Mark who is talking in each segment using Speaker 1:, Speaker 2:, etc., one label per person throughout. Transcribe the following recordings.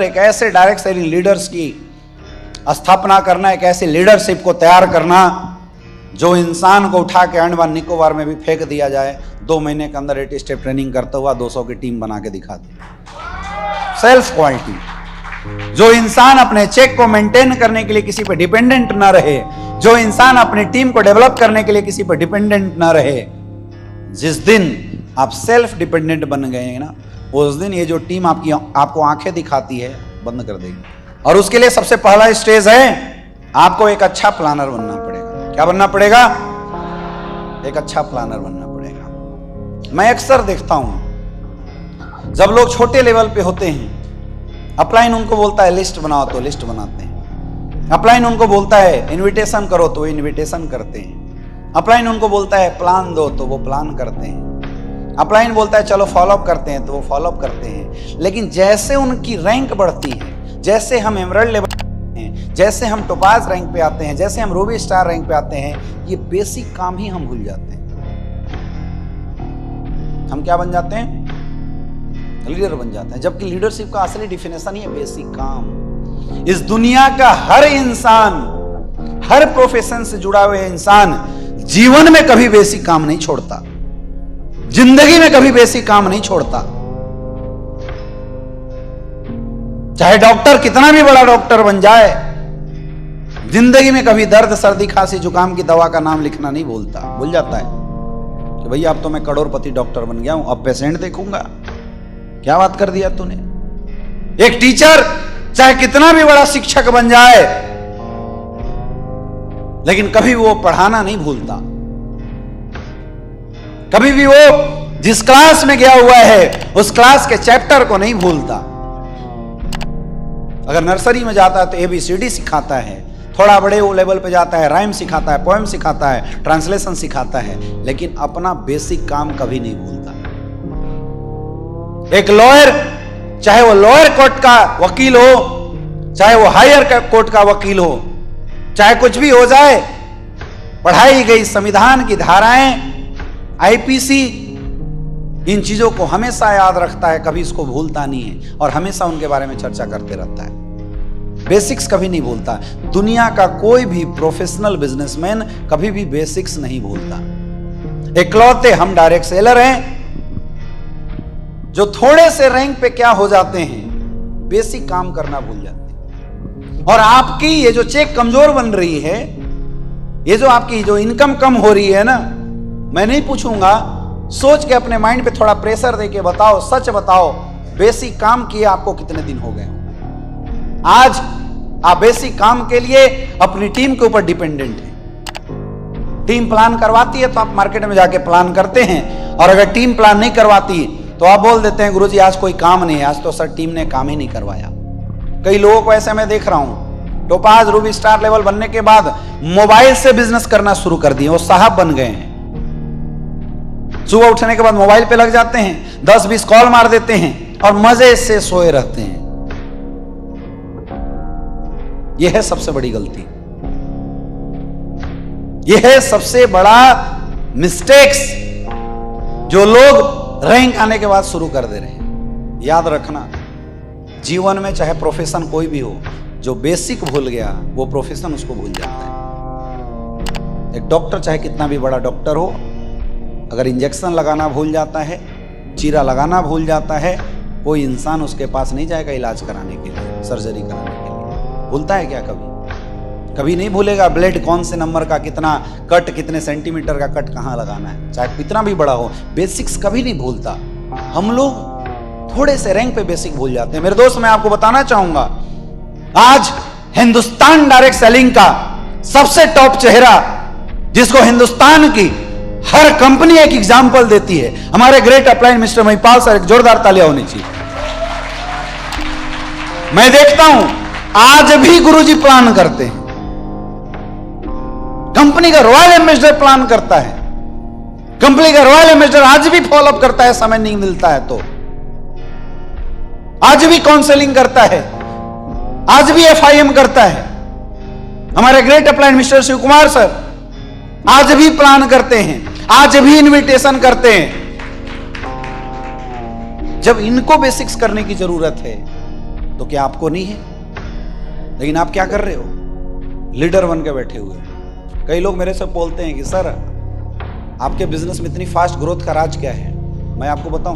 Speaker 1: एक ऐसे direct selling leaders की स्थापना करना, एक ऐसी लीडरशिप को तैयार करना जो इंसान को उठा के अंडमान निकोबार में भी फेंक दिया जाए, 2 महीने के अंदर 8 स्टेप ट्रेनिंग करता हुआ 200 की टीम बना के दिखा दे। सेल्फ क्वालिटी, जो इंसान अपने चेक को मेंटेन करने के लिए किसी पर डिपेंडेंट ना रहे, जो इंसान अपनी टीम को डेवलप करने के लिए किसी पर डिपेंडेंट ना रहे। जिस दिन आप सेल्फ डिपेंडेंट बन गए हैं ना, उस दिन ये जो टीम आपको आंखें दिखाती है बंद कर देगी। और उसके लिए सबसे पहला स्टेज है, आपको एक अच्छा प्लानर बनना पड़ेगा। क्या बनना पड़ेगा? एक अच्छा प्लानर बनना पड़ेगा। मैं अक्सर देखता हूं जब लोग छोटे लेवल पे होते हैं, अपलाइन उनको बोलता है लिस्ट बनाओ तो लिस्ट बनाते हैं। अपलाइन उनको बोलता है इनविटेशन करो तो इनविटेशन करते हैं। अपलाइन उनको बोलता है प्लान दो तो वो प्लान करते हैं। अपलाइन बोलता है चलो फॉलोअप करते हैं तो वो फॉलोअप करते हैं। लेकिन जैसे उनकी रैंक बढ़ती है, जैसे हम एमरल्ड लेवल हैं, जैसे हम टोपाज रैंक पे आते हैं, जैसे हम रूबी स्टार रैंक पे आते हैं, ये बेसिक काम ही हम भूल जाते हैं। हम क्या बन जाते हैं? लीडर बन जाते हैं। जबकि लीडरशिप का असली डिफिनेशन ही है बेसिक काम। इस दुनिया का हर इंसान, हर प्रोफेशन से जुड़ा हुआ इंसान जीवन में कभी बेसिक काम नहीं छोड़ता, जिंदगी में कभी बेसिक काम नहीं छोड़ता। चाहे डॉक्टर कितना भी बड़ा डॉक्टर बन जाए, जिंदगी में कभी दर्द, सर्दी, खांसी, जुकाम की दवा का नाम लिखना नहीं भूलता। भूल जाता है कि भैया अब तो मैं करोड़पति डॉक्टर बन गया हूं, अब पेशेंट देखूंगा। क्या बात कर दिया तूने। एक टीचर चाहे कितना भी बड़ा शिक्षक बन जाए, लेकिन कभी वो पढ़ाना नहीं भूलता। कभी भी वो जिस क्लास में गया हुआ है उस क्लास के चैप्टर को नहीं भूलता। अगर नर्सरी में जाता है तो ABCD सिखाता है, थोड़ा बड़े वो लेवल पे जाता है राइम सिखाता है, पोएम सिखाता है, ट्रांसलेशन सिखाता है, लेकिन अपना बेसिक काम कभी नहीं भूलता। एक लॉयर, चाहे वो लोअर कोर्ट का वकील हो, चाहे वो हायर कोर्ट का वकील हो, चाहे कुछ भी हो जाए, पढ़ाई गई संविधान की धाराएं, IPC, इन चीजों को हमेशा याद रखता है, कभी इसको भूलता नहीं है और हमेशा उनके बारे में चर्चा करते रहता है। बेसिक्स कभी नहीं भूलता। दुनिया का कोई भी प्रोफेशनल बिजनेसमैन कभी भी बेसिक्स नहीं भूलता। इकलौते हम डायरेक्ट सेलर हैं जो थोड़े से रैंक पे क्या हो जाते हैं, बेसिक काम करना भूल जाते हैं। और आपकी ये जो चेक कमजोर बन रही है, ये जो आपकी जो इनकम कम हो रही है ना, मैं नहीं पूछूंगा, सोच के अपने माइंड पे थोड़ा प्रेशर देके बताओ, सच बताओ, बेसिक काम किए आपको कितने दिन हो गए? आज आप बेसिक काम के लिए अपनी टीम के ऊपर डिपेंडेंट हैं। टीम प्लान करवाती है तो आप मार्केट में जाके प्लान करते हैं, और अगर टीम प्लान नहीं करवाती तो आप बोल देते हैं गुरुजी आज कोई काम नहीं है, आज तो सर टीम ने काम ही नहीं करवाया। कई लोगों को ऐसे मैं देख रहा हूं, टोपाज रूबी स्टार लेवल बनने के बाद मोबाइल से बिजनेस करना शुरू कर दिए, वो साहब बन गए हैं। सुबह उठने के बाद मोबाइल पे लग जाते हैं, 10-20 कॉल मार देते हैं और मजे से सोए रहते हैं। यह है सबसे बड़ी गलती, यह है सबसे बड़ा मिस्टेक्स जो लोग रैंक आने के बाद शुरू कर दे रहे हैं। याद रखना, जीवन में चाहे प्रोफेशन कोई भी हो, जो बेसिक भूल गया वो प्रोफेशन उसको भूल जाता है। एक डॉक्टर चाहे कितना भी बड़ा डॉक्टर हो, अगर इंजेक्शन लगाना भूल जाता है, चीरा लगाना भूल जाता है, कोई इंसान उसके पास नहीं जाएगा इलाज कराने के लिए, सर्जरी कराने के लिए। भूलता है क्या? कभी नहीं भूलेगा। ब्लेड कौन से नंबर का, कितना कट, कितने सेंटीमीटर का कट कहाँ लगाना है, चाहे कितना भी बड़ा हो, बेसिक्स कभी नहीं भूलता। हम लोग थोड़े से रैंक पे बेसिक भूल जाते हैं। मेरे दोस्त, मैं आपको बताना चाहूंगा, आज हिंदुस्तान डायरेक्ट सेलिंग का सबसे टॉप चेहरा, जिसको हिंदुस्तान की हर कंपनी एक एग्जाम्पल देती है, हमारे great upline mister Mahipal sir. एक जोरदार तालियां होनी चाहिए। मैं देखता हूं आज भी गुरुजी प्लान करते हैं, कंपनी का रॉयल एम्बेसडर प्लान करता है, कंपनी का रॉयल एम्बेसडर आज भी फॉलोअप करता है, समय नहीं मिलता है तो आज भी काउंसलिंग करता है, आज भी FIM करता है। हमारे great upline mister Shiv Kumar sir आज भी प्लान करते हैं, आज भी इनविटेशन करते हैं। जब इनको बेसिक्स करने की जरूरत है तो क्या आपको नहीं है? लेकिन आप क्या कर रहे हो? लीडर बन के बैठे हुए। कई लोग मेरे से बोलते हैं कि सर आपके बिजनेस में इतनी फास्ट ग्रोथ का राज क्या है? मैं आपको बताऊं,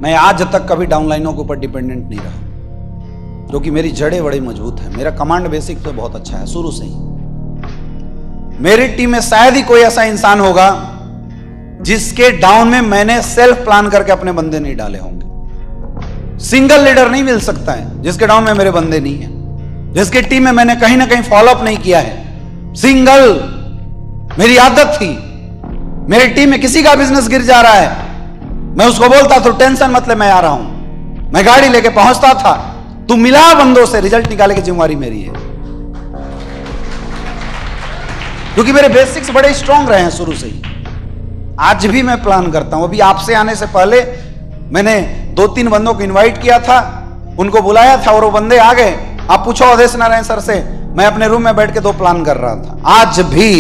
Speaker 1: मैं आज तक कभी डाउनलाइनों के ऊपर डिपेंडेंट नहीं रहा, क्योंकि मेरी जड़ें बड़ी मजबूत है। मेरा कमांड बेसिक तो बहुत अच्छा है शुरू से ही। मेरी टीम में शायद ही कोई ऐसा इंसान होगा जिसके डाउन में मैंने सेल्फ प्लान करके अपने बंदे नहीं डाले होंगे। सिंगल लीडर नहीं मिल सकता है जिसके डाउन में मेरे बंदे नहीं है, जिसकी टीम में मैंने कहीं ना कहीं फॉलोअप नहीं किया है। सिंगल मेरी आदत थी। मेरी टीम में किसी का बिजनेस गिर जा रहा है, मैं उसको बोलता तो टेंशन मत ले, मैं आ रहा हूं। मैं गाड़ी लेके पहुंचता था, तू मिला बंदों से, रिजल्ट निकाले की जिम्मेवारी मेरी है, क्योंकि मेरे बेसिक्स बड़े स्ट्रांग रहे हैं शुरू से ही। आज भी मैं प्लान करता हूं। अभी आपसे आने से पहले मैंने 2-3 बंदों को इनवाइट किया था, उनको बुलाया था और वो बंदे आ गए। आप पूछो अवधेश नारायण सर से, मैं अपने रूम में बैठ के 2 प्लान कर रहा था। आज भी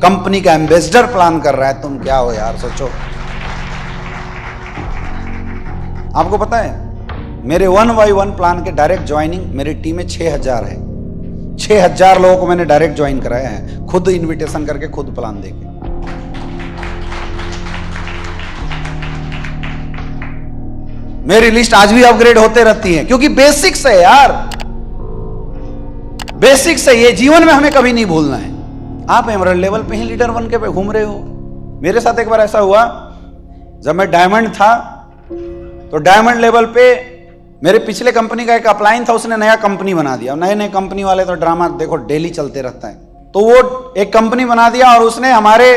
Speaker 1: कंपनी का एम्बेसडर प्लान कर रहा है। तुम क्या हो यार, सोचो। आपको पता है मेरे 1 by 1 प्लान के डायरेक्ट ज्वाइनिंग मेरी टीम में 6000 है। 6000 लोगों को मैंने डायरेक्ट ज्वाइन कराया है, खुद इनविटेशन करके, खुद प्लान देके। मेरी लिस्ट आज भी अपग्रेड होते रहती है, क्योंकि बेसिक्स है यार, बेसिक्स है। ये जीवन में हमें कभी नहीं भूलना है। आप एमरल्ड लेवल पे ही लीडर बन के घूम रहे हो। मेरे साथ एक बार ऐसा हुआ, जब मैं डायमंड था तो डायमंड लेवल पे मेरे पिछले कंपनी का एक अपलाइन था, उसने नया कंपनी बना दिया। नए नए कंपनी वाले तो ड्रामा देखो डेली चलते रहता है। तो वो एक कंपनी बना दिया और उसने हमारे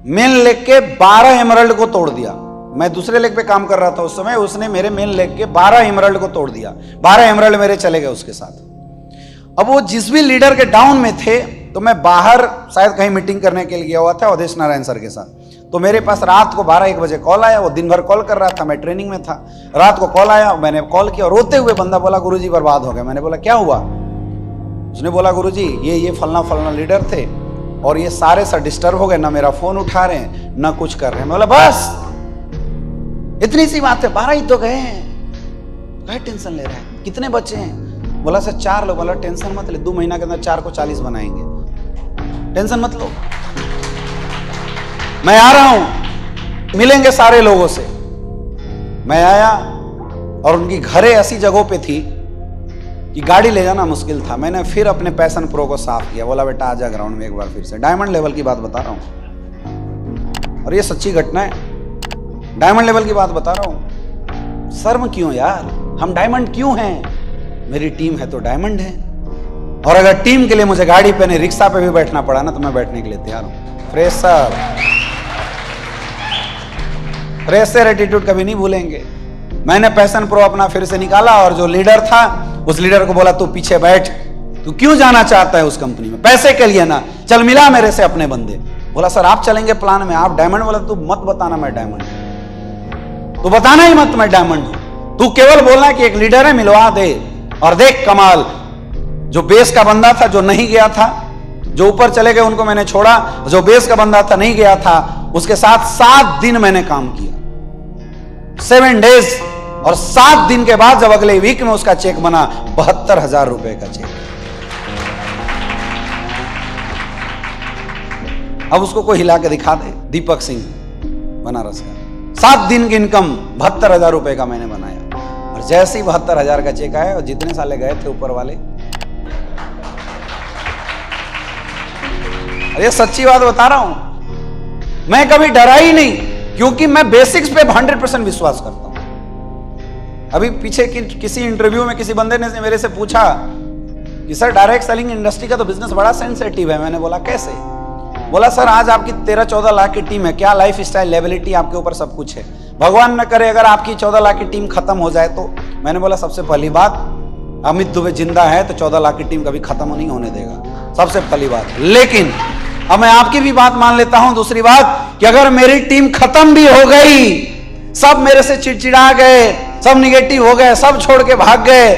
Speaker 1: मेन लेग के 12 एमरल्ड को तोड़ दिया। मैं दूसरे लेग पे काम कर रहा था उस समय, उसने मेरे मेन लेग के 12 एमरल्ड को तोड़ दिया। 12 एमरल्ड मेरे चले गए उसके साथ। अब वो जिस भी लीडर के डाउन में थे, तो मैं बाहर शायद कहीं मीटिंग करने के लिए गया हुआ था अवधेश नारायण सर के साथ। तो मेरे पास रात को 12-1 बजे कॉल आया। वो दिन भर कॉल कर रहा था, मैं ट्रेनिंग में था। रात को कॉल आया, मैंने कॉल किया, रोते हुए बंदा बोला गुरुजी बर्बाद हो गया। मैंने बोला क्या हुआ? उसने बोला गुरुजी ये फलना फलना लीडर थे और ये सारे सर डिस्टर्ब हो गए, ना मेरा फोन उठा रहे हैं ना कुछ कर रहे हैं। मैं बोला बस इतनी सी बात है, 12 ही तो गए हैं, क्या टेंशन ले रहा है? कितने बच्चे हैं? बोला सर 4 लोग। बोला टेंशन मत ले, 2 महीना के अंदर 4 को 40 बनाएंगे, टेंशन मत लो, मैं आ रहा हूं, मिलेंगे सारे लोगों से। मैं आया और उनकी घरें ऐसी जगहों पे थी कि गाड़ी ले जाना मुश्किल था। मैंने फिर अपने पैशन प्रो को साफ किया, बोला बेटा आजा ग्राउंड में एक बार फिर से। डायमंड लेवल की बात बता रहा हूं और ये सच्ची घटना है, डायमंड लेवल की बात बता रहा हूं। शर्म क्यों यार, हम डायमंड क्यों हैं? मेरी टीम है तो डायमंड है। और अगर टीम के लिए मुझे गाड़ी पे नहीं रिक्शा पे भी बैठना पड़ा ना, तो मैं बैठने के लिए तैयार हूं। फ्रेशर एटीट्यूड कभी नहीं भूलेंगे। मैंने पैशन प्रो अपना फिर से निकाला और जो लीडर था उस लीडर को बोला तू पीछे बैठ, तू क्यों जाना चाहता है उस कंपनी में? पैसे के लिए ना, चल मिला मेरे से अपने बंदे। बोला सर आप चलेंगे प्लान में, आप डायमंड? बोला तू मत बताना मैं डायमंड हूं, तू बताना ही मत मैं डायमंड हूं, तू केवल बोलना कि एक लीडर है, मिलवा दे। और देख कमाल, जो बेस का बंदा था, जो नहीं गया था, जो ऊपर चले गए उनको मैंने छोड़ा, जो बेस का बंदा था नहीं गया था, उसके साथ 7 दिन मैंने काम किया, 7 डेज। और 7 दिन के बाद जब अगले वीक में उसका चेक बना 72,000 रुपए का चेक। अब उसको कोई हिला के दिखा दे, दीपक सिंह बनारस का 7 दिन की इनकम 72,000 रुपए का मैंने बनाया। और जैसे ही 72,000 का चेक आया और जितने साले गए थे ऊपर वाले, ये सच्ची बात बता रहा हूं, मैं कभी डरा ही नहीं, क्योंकि मैं बेसिक्स पे 100% विश्वास करता हूं। अभी पीछे किसी इंटरव्यू में किसी बंदे ने मेरे से पूछा कि सर डायरेक्ट सेलिंग इंडस्ट्री का तो बिजनेस बड़ा सेंसिटिव है। मैंने बोला कैसे? बोला सर आज आपकी 13-14 लाख की टीम है, क्या लाइफ स्टाइल, लेबिलिटी आपके ऊपर सब कुछ है, भगवान न करे अगर आपकी 14 लाख की टीम खत्म हो जाए तो। मैंने बोला सबसे पहली बात, अमित दुबे जिंदा है तो 14 लाख की टीम कभी खत्म नहीं होने देगा, सबसे पहली बात। लेकिन अब मैं आपकी भी बात मान लेता हूं। दूसरी बात कि अगर मेरी टीम खत्म भी हो गई, सब मेरे से चिड़चिड़ा गए, सब निगेटिव हो गए, सब छोड़ के भाग गए,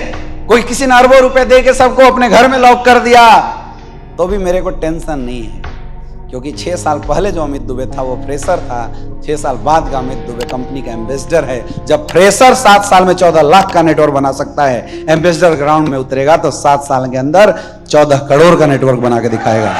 Speaker 1: कोई किसी ने अरबों रुपए दे के सबको अपने घर में लॉक कर दिया, तो भी मेरे को टेंशन नहीं है, क्योंकि 6 साल पहले जो अमित दुबे था वो फ्रेशर था, 6 साल बाद का अमित दुबे कंपनी का एम्बेसडर है। जब फ्रेशर 7 साल में 14 लाख का नेटवर्क बना सकता है, एम्बेसडर ग्राउंड में उतरेगा तो 7 साल के अंदर 14 करोड़ का नेटवर्क बना के दिखाएगा।